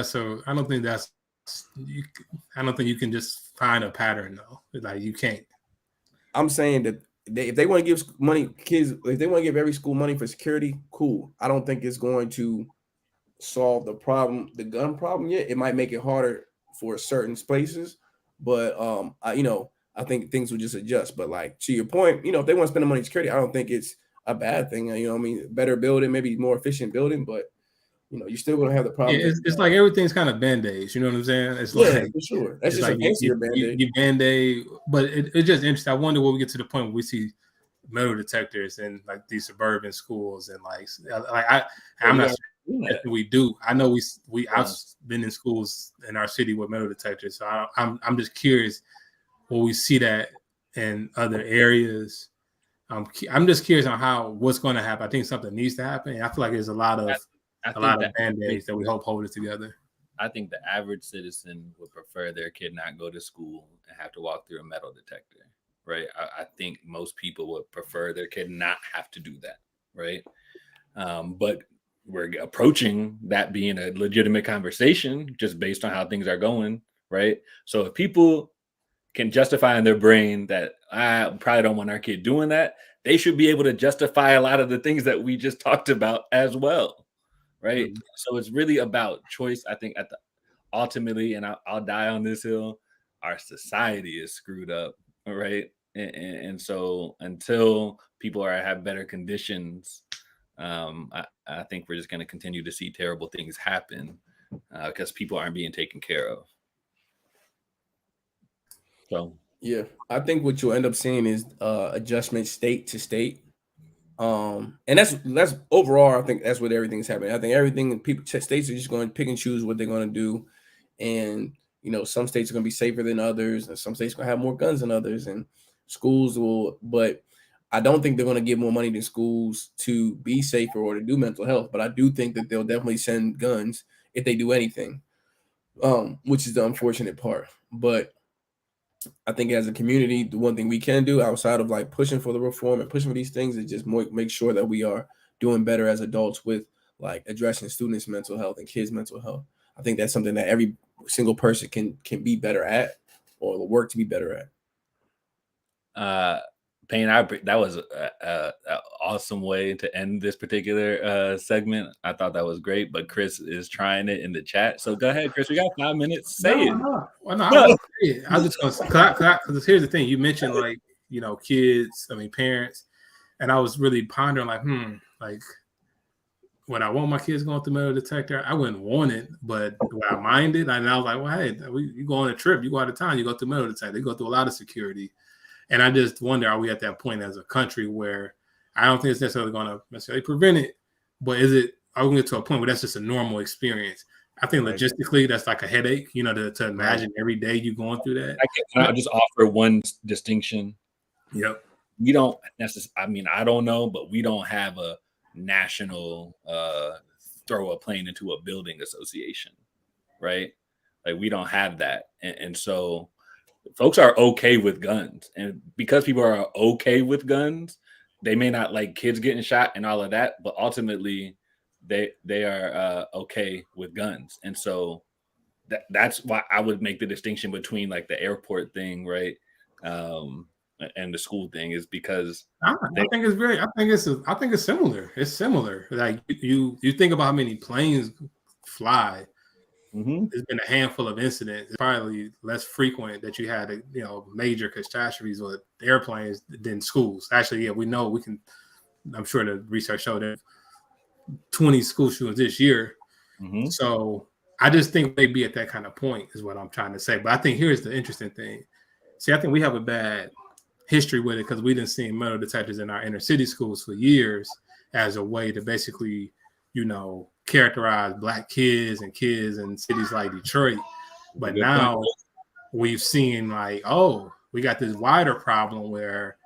you can just find a pattern though. Like you can't. I'm saying that if they want to give if they want to give every school money for security, cool. I don't think it's going to solve the gun problem yet. It might make it harder for certain places, but I think things will just adjust. But like to your point, if they want to spend the money on security, I don't think it's a bad thing. Better building, maybe more efficient building, but you're still gonna have the problem. Yeah, it's like everything's kind of band-aids, you know what I'm saying? It's like for sure. That's just like a band-aid. You band-aid, but it's just interesting. I wonder when we get to the point where we see metal detectors in like these suburban schools and I'm not sure if we do. I know I've been in schools in our city with metal detectors, so I'm just curious will we see that in other areas. I'm just curious on what's going to happen. I think something needs to happen. I feel like there's a lot of band-aids that we hope hold it together. I think the average citizen would prefer their kid not go to school and have to walk through a metal detector, right? I think most people would prefer their kid not have to do that, right? But we're approaching that being a legitimate conversation just based on how things are going, right? So if people can justify in their brain that I probably don't want our kid doing that, they should be able to justify a lot of the things that we just talked about as well. Right. So it's really about choice. I think ultimately, and I'll die on this hill, our society is screwed up, right? And so until people have better conditions, I think we're just going to continue to see terrible things happen because people aren't being taken care of. So yeah, I think what you'll end up seeing is adjustment state to state. And that's overall, I think that's what everything's happening. I think everything states are just going to pick and choose what they're going to do. And, some states are going to be safer than others, and some states are going to have more guns than others, and schools will, but I don't think they're going to give more money to schools to be safer or to do mental health. But I do think that they'll definitely send guns if they do anything, which is the unfortunate part. But I think as a community, the one thing we can do outside of like pushing for the reform and pushing for these things is just make sure that we are doing better as adults with like addressing students' mental health and kids' mental health. I think that's something that every single person can be better at or work to be better at. Payne, that was an awesome way to end this particular segment. I thought that was great, but Chris is trying it in the chat. So go ahead, Chris. We got 5 minutes. Say it. No. I was just going to, because here's the thing. You mentioned like, kids, parents, and I was really pondering like, when I want my kids going through metal detector, I wouldn't want it, but would I mind it? And I was like, well, hey, you go on a trip, you go out of town, you go through metal detector, you go through a lot of security. And I just wonder, are we at that point as a country where I don't think it's necessarily going to necessarily prevent it, but are we going to get to a point where that's just a normal experience? I think logistically, that's like a headache, to imagine every day you going through that. Can I just offer one distinction? Yep. We don't necessarily, I don't know, but we don't have a national throw a plane into a building association, right? Like we don't have that. And so folks are okay with guns. And because people are okay with guns, they may not like kids getting shot and all of that, but ultimately they are okay with guns. And so that's why I would make the distinction between like the airport thing, right? And the school thing is because I think it's similar. It's similar. Like you think about how many planes fly. Mm-hmm. There's been a handful of incidents. It's probably less frequent that you had, major catastrophes with airplanes than schools. Actually, yeah, we know I'm sure the research showed that 20 school shootings this year. Mm-hmm. So I just think they'd be at that kind of point is what I'm trying to say. But I think here's the interesting thing. See, I think we have a bad history with it because we didn't see metal detectors in our inner city schools for years as a way to basically, characterize Black kids in cities like Detroit. But now we've seen like, we got this wider problem where,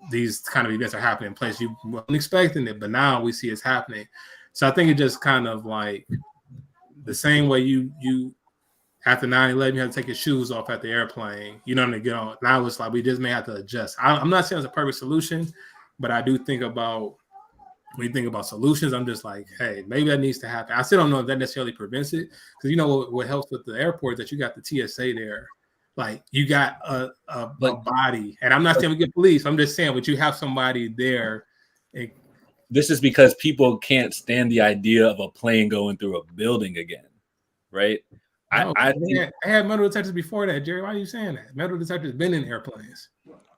these kind of events are happening in places you weren't expecting it, but now we see it's happening. So I think it just kind of like the same way you after 9/11, you have to take your shoes off at the airplane, to get on. Now it's like we just may have to adjust. I'm not saying it's a perfect solution, but I do think about when you think about solutions, I'm just like, hey, maybe that needs to happen. I still don't know if that necessarily prevents it because what helps with the airport is that you got the TSA there. Like you got a body, and I'm not saying we get police. I'm just saying, but you have somebody there. This is because people can't stand the idea of a plane going through a building again, right? No, I had metal detectors before that, Jerry. Why are you saying that? Metal detectors been in airplanes.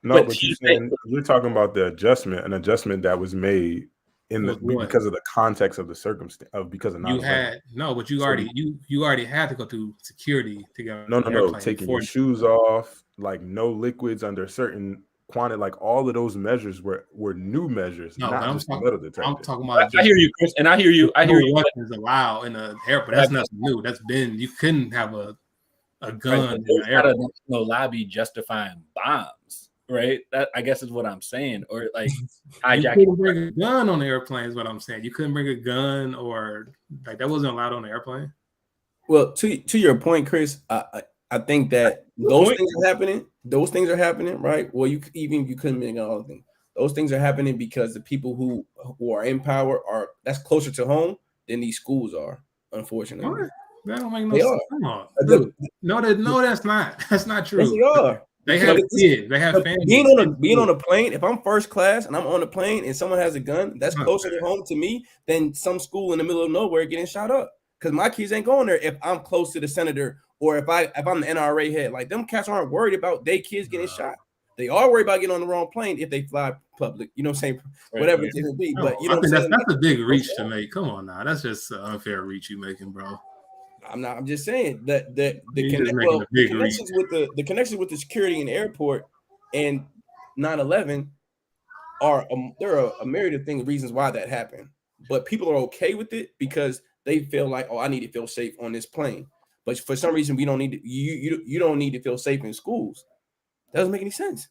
No, but you're talking about an adjustment that was made because of the context of the circumstance because of you already had to go through security to go. No, taking your shoes off, like no liquids under certain quantity, like all of those measures were new measures. No, not I'm just metal detector. I'm talking about. I hear you, Chris, and I hear you. Weapons allowed in the airport. That's nothing new. That's been you couldn't have a gun in the airport. No lobby justifying bombs. Right, that I guess is what I'm saying, or like you couldn't bring a gun on the airplane. Is what I'm saying. You couldn't bring a gun, or like that wasn't allowed on the airplane. Well, to your point, Chris, I think that those things are happening, right? Well, you couldn't make all of them. Those things are happening because the people who are in power that's closer to home than these schools are, unfortunately. What? That don't make no sense. No, that's not. That's not true. Yes, they are. They have kids. They have families. Being on a plane, if I'm first class and I'm on a plane and someone has a gun, that's closer to home to me than some school in the middle of nowhere getting shot up. because my kids ain't going there if I'm close to the senator or if I'm the NRA head. Like, them cats aren't worried about their kids getting shot. They are worried about getting on the wrong plane if they fly public. You know what I'm saying? Right, Whatever right. it may be. No, But you know I what I'm think saying? that's a big reach to make. Come on now, that's just an unfair reach you making, bro. I'm just saying that the connections with the security in the airport and 9/11 are there are a myriad of reasons why that happened. But people are okay with it because they feel like, oh, I need to feel safe on this plane. But for some reason, we don't need to, you don't need to feel safe in schools. That doesn't make any sense.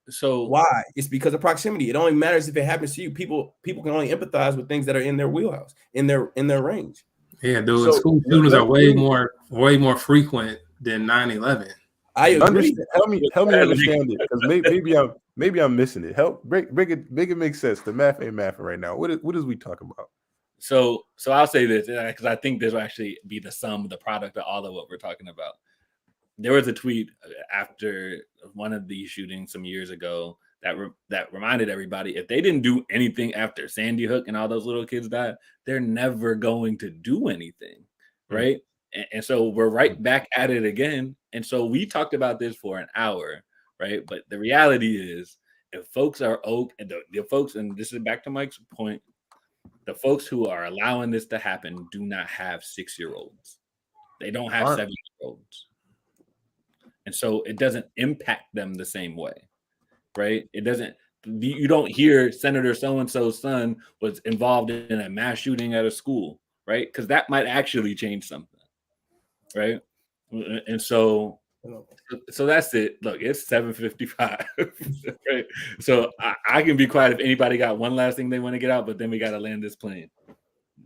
So why? It's because of proximity. It only matters if it happens to you. People can only empathize with things that are in their wheelhouse, in their range. Yeah, dude. So, school shootings are way more frequent than 9/11. I agree. Help me understand it, because maybe I'm missing it. Help make it make sense. The math ain't mathing right now. What is we talking about? So I'll say this because I think this will actually be the product of all of what we're talking about. There was a tweet after one of these shootings some years ago that reminded everybody, if they didn't do anything after Sandy Hook and all those little kids died, they're never going to do anything, right? And so we're right back at it again. And so we talked about this for an hour, right? But the reality is, if folks are and the folks, and this is back to Mike's point, the folks who are allowing this to happen do not have 6-year-olds. They don't have 7-year-olds. And so it doesn't impact them the same way, right? It doesn't, you don't hear Senator so-and-so's son was involved in a mass shooting at a school, right? Because that might actually change something, right? And so that's it. Look, it's 7:55, right? So I can be quiet if anybody got one last thing they want to get out, but then we got to land this plane.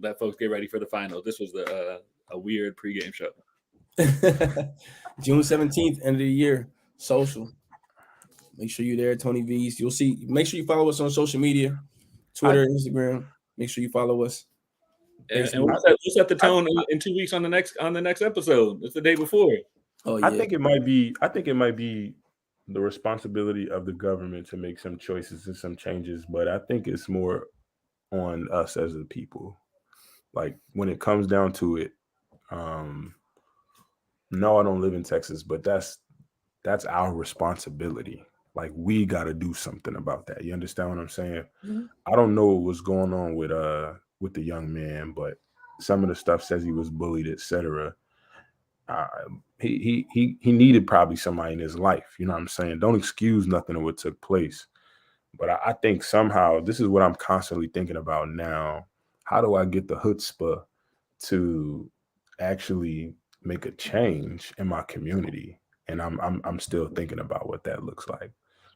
Let folks get ready for the finals. This was a weird pregame show. June 17th, end of the year, social. Make sure you're there, Tony V's. You'll see. Make sure you follow us on social media, Twitter, Instagram. Make sure you follow us. And we'll set the tone in 2 weeks on the next episode. It's the day before. Oh yeah. I think it might be the responsibility of the government to make some choices and some changes, but I think it's more on us as a people. Like, when it comes down to it, no, I don't live in Texas, but that's our responsibility. Like, we got to do something about that. You understand what I'm saying? Mm-hmm. I don't know what's going on with the young man, but some of the stuff says he was bullied, etc. He needed probably somebody in his life. You know what I'm saying? Don't excuse nothing of what took place. But I think somehow this is what I'm constantly thinking about now. How do I get the chutzpah to actually make a change in my community? And I'm still thinking about what that looks like.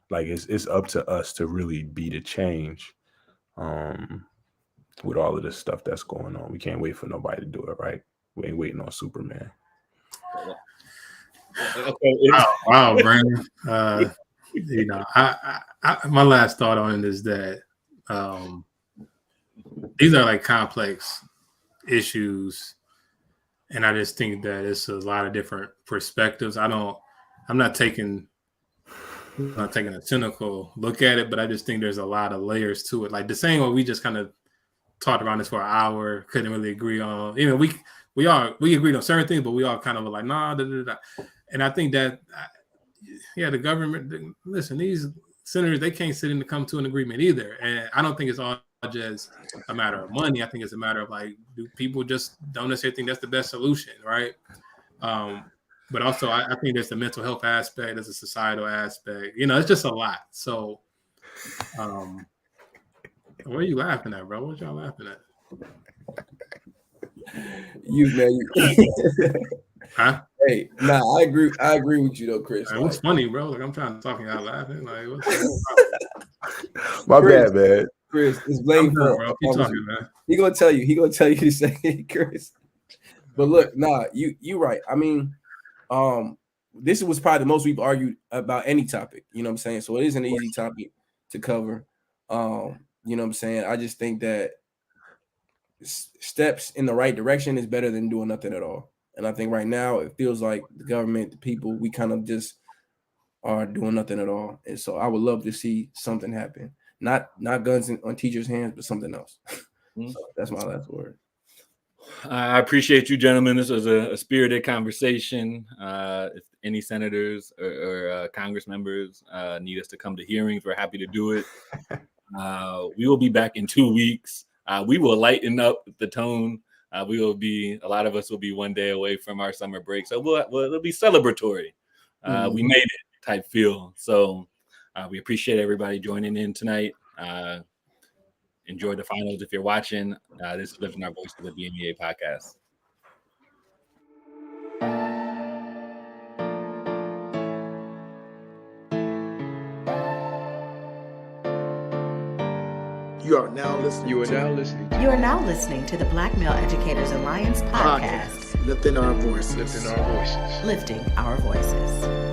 Like, it's up to us to really be the change with all of this stuff that's going on. We can't wait for nobody to do it, right? We ain't waiting on Superman. Wow, Brandon. I my last thought on it is that these are like complex issues, and I just think that it's a lot of different perspectives. I'm not taking a cynical look at it, but I just think there's a lot of layers to it. Like, the same way we just kind of talked around this for an hour, couldn't really agree on. You know, we agreed on certain things, but we all kind of were like, nah, da, da, da. And I think that, the government, listen, these senators, they can't sit in to come to an agreement either. And I don't think it's all just a matter of money. I think it's a matter of, like, do people just don't necessarily think that's the best solution, right? But also, I think there's the mental health aspect, there's a societal aspect. You know, it's just a lot. So, what are you laughing at, bro? What y'all laughing at? You, man. Huh? Hey, I agree with you though, Chris. Man, what's funny, bro? Like, I'm trying to talk out laughing. Like, what's My bad, man. Chris, it's blame for bro. Keep talking, man. He gonna tell you to say, Chris. But look, you right. I mean, this was probably the most we've argued about any topic. You know what I'm saying? So it is an easy topic to cover. You know what I'm saying? I just think that steps in the right direction is better than doing nothing at all. And I think right now it feels like the government, the people, we kind of just are doing nothing at all. And so I would love to see something happen. Not guns on teachers' hands, but something else. So that's my last word. I appreciate you, gentlemen. This was a spirited conversation. If any senators or Congress members need us to come to hearings, we're happy to do it. We will be back in 2 weeks. We will lighten up the tone. A lot of us will be 1 day away from our summer break, so it'll be celebratory. We made it type feel. So we appreciate everybody joining in tonight. Enjoy the finals if you're watching. This is Lifting Our Voice to the BMEA Podcast. You are now listening to the Black Male Educators Alliance podcast. Lifting our voices. Lifting our voices.